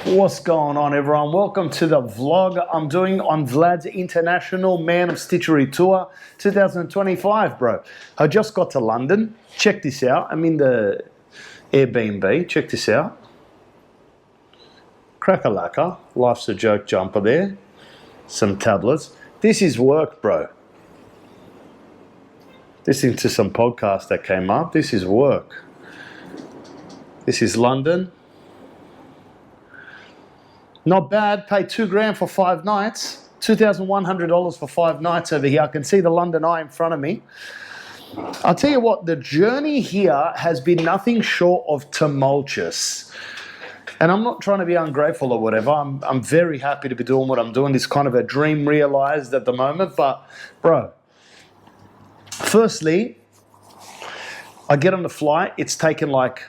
What's going on, everyone? Welcome to the vlog I'm doing on Vlad's International Man of Stitchery Tour 2025, bro. I just got to London. Check this out. I'm in the Airbnb. Check this out. Crack-a-lacka. Life's a joke jumper there. Some tablets. This is work, bro. Listening to some podcast that came up. This is work. This is London. Not bad. Paid $2,000 for 5 nights. $2,100 for 5 nights over here. I can see the London Eye in front of me. I'll tell you what, the journey here has been nothing short of tumultuous. And I'm not trying to be ungrateful or whatever. I'm very happy to be doing what I'm doing. It's kind of a dream realized at the moment. But, bro, firstly, I get on the flight. It's taken like,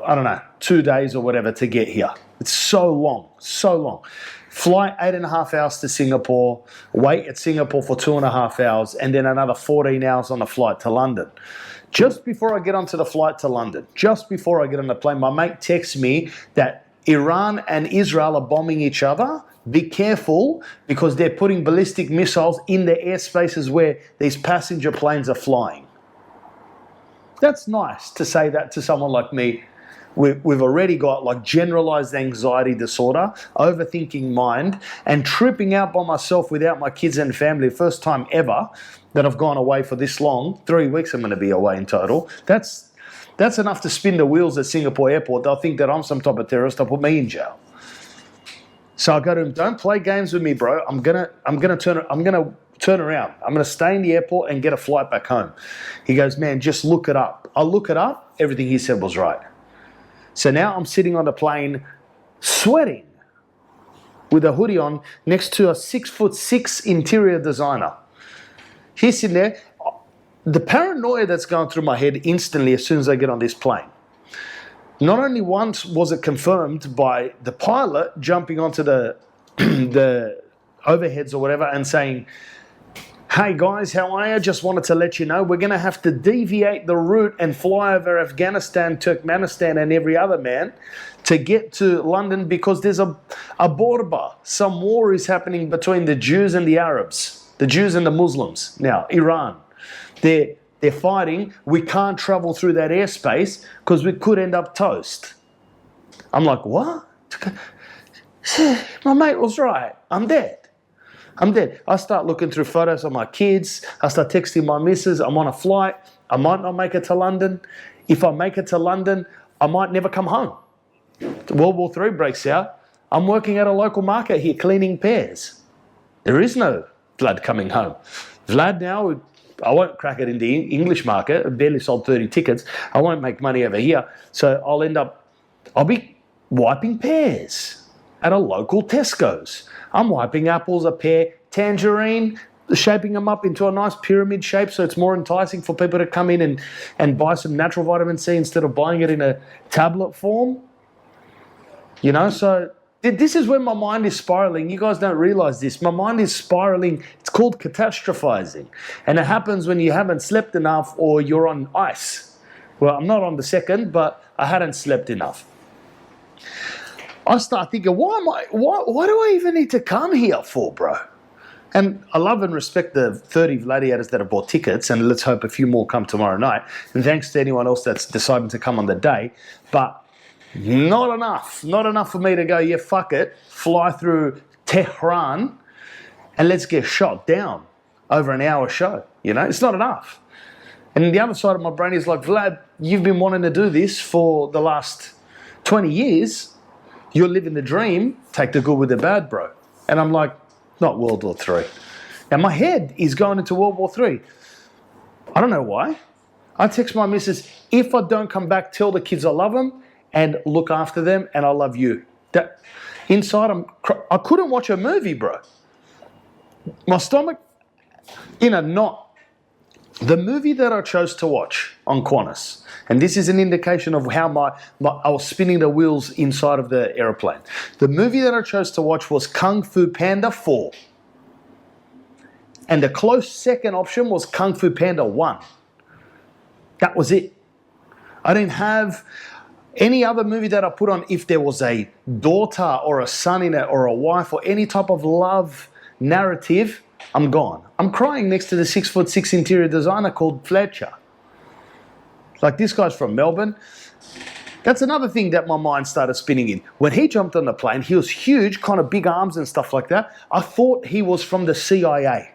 I don't know, 2 days or whatever to get here. It's so long, so long. Flight 8.5 hours to Singapore, wait at Singapore for 2.5 hours, and then another 14 hours on the flight to London. Just before I get onto the flight to London, just before I get on the plane, my mate texts me that Iran and Israel are bombing each other. Be careful, because they're putting ballistic missiles in the airspaces where these passenger planes are flying. That's nice to say that to someone like me. We've already got like generalized anxiety disorder, overthinking mind, and tripping out by myself without my kids and family. First time ever that I've gone away for this long. 3 weeks I'm going to be away in total. That's enough to spin the wheels at Singapore airport. They'll think that I'm some type of terrorist. They'll put me in jail. So I go to him, don't play games with me, bro. I'm gonna turn around. I'm gonna stay in the airport and get a flight back home. He goes, man, just look it up. I look it up. Everything he said was right. So now I'm sitting on the plane sweating with a hoodie on next to a 6'6" interior designer. He's sitting there. The paranoia that's going through my head instantly as soon as I get on this plane. Not only once was it confirmed by the pilot jumping onto the overheads or whatever and saying, hey guys, how are you? Just wanted to let you know we're going to have to deviate the route and fly over Afghanistan, Turkmenistan and every other man to get to London because there's a border. Some war is happening between the Jews and the Arabs, the Jews and the Muslims. Now, Iran, they're fighting. We can't travel through that airspace because we could end up toast. I'm like, what? My mate was right. I'm dead. I start looking through photos of my kids. I start texting my missus. I'm on a flight. I might not make it to London. If I make it to London, I might never come home. World War III breaks out. I'm working at a local market here cleaning pears. There is no Vlad coming home. Vlad now, I won't crack it in the English market. I barely sold 30 tickets. I won't make money over here. So I'll be wiping pears at a local Tesco's. I'm wiping apples, a pear, tangerine, shaping them up into a nice pyramid shape so it's more enticing for people to come in and buy some natural vitamin C instead of buying it in a tablet form. You know, so this is where my mind is spiraling. You guys don't realize this. My mind is spiraling. It's called catastrophizing. And it happens when you haven't slept enough or you're on ice. Well, I'm not on the second, but I hadn't slept enough. I start thinking, why do I even need to come here for, bro? And I love and respect the 30 gladiators that have bought tickets, and let's hope a few more come tomorrow night. And thanks to anyone else that's deciding to come on the day. But not enough for me to go, yeah, fuck it, fly through Tehran and let's get shot down over an hour show. You know, it's not enough. And the other side of my brain is like, Vlad, you've been wanting to do this for the last 20 years. You're living the dream, take the good with the bad, bro. And I'm like, not World War III. And my head is going into World War III. I don't know why. I text my missus, if I don't come back, tell the kids I love them and look after them and I love you. That inside, I couldn't watch a movie, bro. My stomach, in a knot. The movie that I chose to watch on Qantas, and this is an indication of how I was spinning the wheels inside of the aeroplane. The movie that I chose to watch was Kung Fu Panda 4. And the close second option was Kung Fu Panda 1. That was it. I didn't have Any other movie that I put on, if there was a daughter or a son in it or a wife or any type of love narrative, I'm gone. I'm crying next to the 6'6" interior designer called Fletcher. Like, this guy's from Melbourne. That's another thing that my mind started spinning in. When he jumped on the plane, he was huge, kind of big arms and stuff like that. I thought he was from the CIA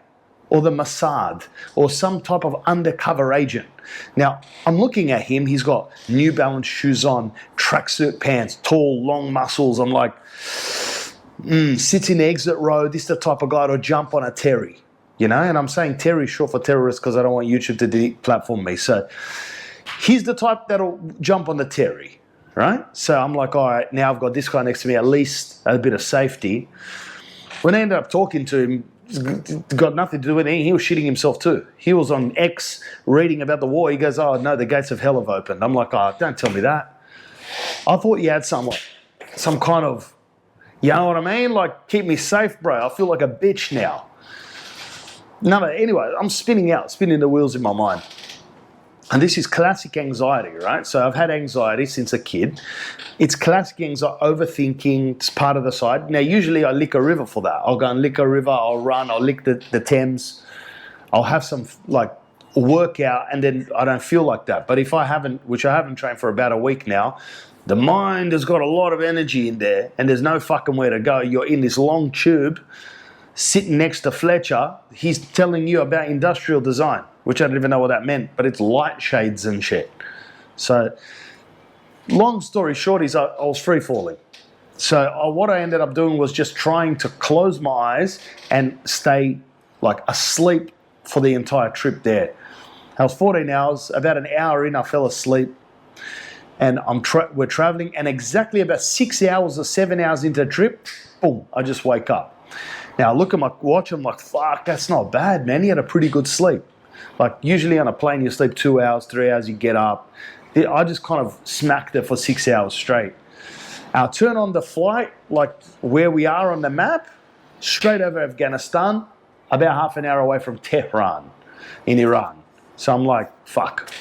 or the Mossad or some type of undercover agent. Now, I'm looking at him. He's got New Balance shoes on, tracksuit pants, tall, long muscles. I'm like, sits in the exit row. This is the type of guy to jump on a Terry, you know? And I'm saying Terry short for terrorist because I don't want YouTube to deplatform me. So he's the type that'll jump on the Terry, right? So I'm like, all right, now I've got this guy next to me, at least a bit of safety. When I ended up talking to him, it's got nothing to do with anything. He was shitting himself too. He was on X reading about the war. He goes, oh, no, the gates of hell have opened. I'm like, oh, don't tell me that. I thought you had some kind of, you know what I mean? Like, keep me safe, bro. I feel like a bitch now. No, anyway, I'm spinning the wheels in my mind. And this is classic anxiety, right? So I've had anxiety since a kid. It's classic anxiety, overthinking. It's part of the side. Now, usually I lick a river for that. I'll go and lick a river. I'll run. I'll lick the Thames. I'll have some like workout, and then I don't feel like that. But if I haven't, which I haven't trained for about a week now, the mind has got a lot of energy in there, and there's no fucking where to go. You're in this long tube, sitting next to Fletcher. He's telling you about industrial design, which I didn't even know what that meant, but it's light shades and shit. So, long story short is I was free falling. So what I ended up doing was just trying to close my eyes and stay like asleep for the entire trip there. I was 14 hours, about an hour in, I fell asleep. And we're traveling, and exactly about 6 hours or 7 hours into the trip, boom, I just wake up. Now I look at my watch, I'm like, fuck, that's not bad, man. He had a pretty good sleep. Like, usually on a plane, you sleep 2 hours, 3 hours, you get up. I just kind of smacked it for 6 hours straight. I'll turn on the flight, like where we are on the map, straight over Afghanistan, about half an hour away from Tehran in Iran. So I'm like, fuck.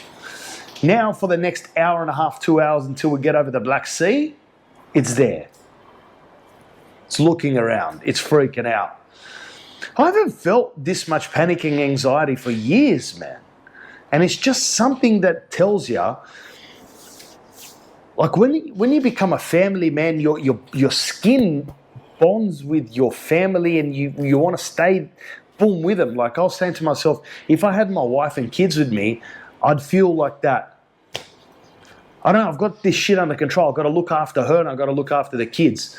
Now for the next hour and a half, 2 hours until we get over the Black Sea, it's there. It's looking around. It's freaking out. I haven't felt this much panicking anxiety for years, man. And it's just something that tells you, like when you become a family man, your skin bonds with your family, and you want to stay, boom, with them. Like I was saying to myself, if I had my wife and kids with me, I'd feel like that. I don't know, I've got this shit under control. I've got to look after her and I've got to look after the kids.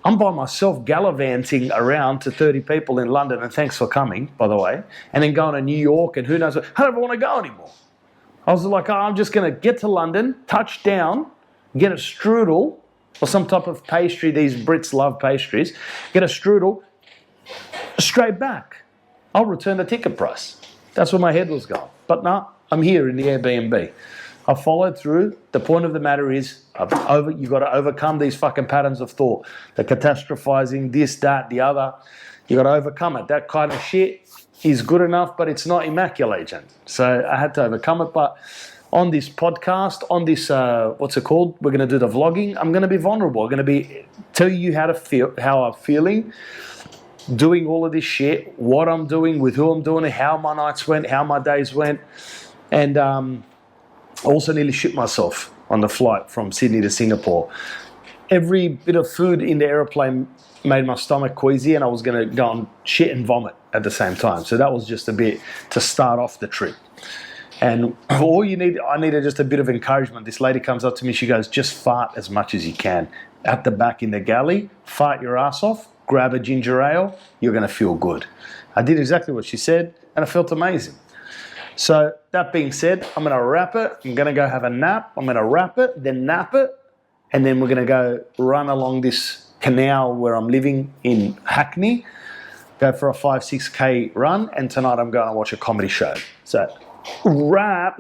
I'm by myself gallivanting around to 30 people in London, and thanks for coming, by the way, and then going to New York and who knows what. I don't want to go anymore. I was like, oh, I'm just going to get to London, touch down, get a strudel or some type of pastry. These Brits love pastries. Get a strudel, straight back. I'll return the ticket price. That's where my head was going. But no, I'm here in the Airbnb. I followed through. The point of the matter is, you've got to overcome these fucking patterns of thought. The catastrophizing, this, that, the other. You've got to overcome it. That kind of shit is good enough, but it's not immaculate. So I had to overcome it. But on this podcast, on this, what's it called? We're going to do the vlogging. I'm going to be vulnerable. I'm going to tell you how to feel, how I'm feeling, doing all of this shit, what I'm doing, with who I'm doing it, how my nights went, how my days went. And also nearly shit myself on the flight from Sydney to Singapore. Every bit of food in the aeroplane made my stomach queasy, and I was going to go and shit and vomit at the same time. So that was just a bit to start off the trip. And all I needed just a bit of encouragement. This lady comes up to me, she goes, just fart as much as you can. At the back in the galley, fart your ass off, grab a ginger ale, you're going to feel good. I did exactly what she said, and I felt amazing. So that being said, I'm going to wrap it. I'm going to go have a nap. I'm going to wrap it, then nap it, and then we're going to go run along this canal where I'm living in Hackney, go for a 5-6K run, and tonight I'm going to watch a comedy show. So wrap.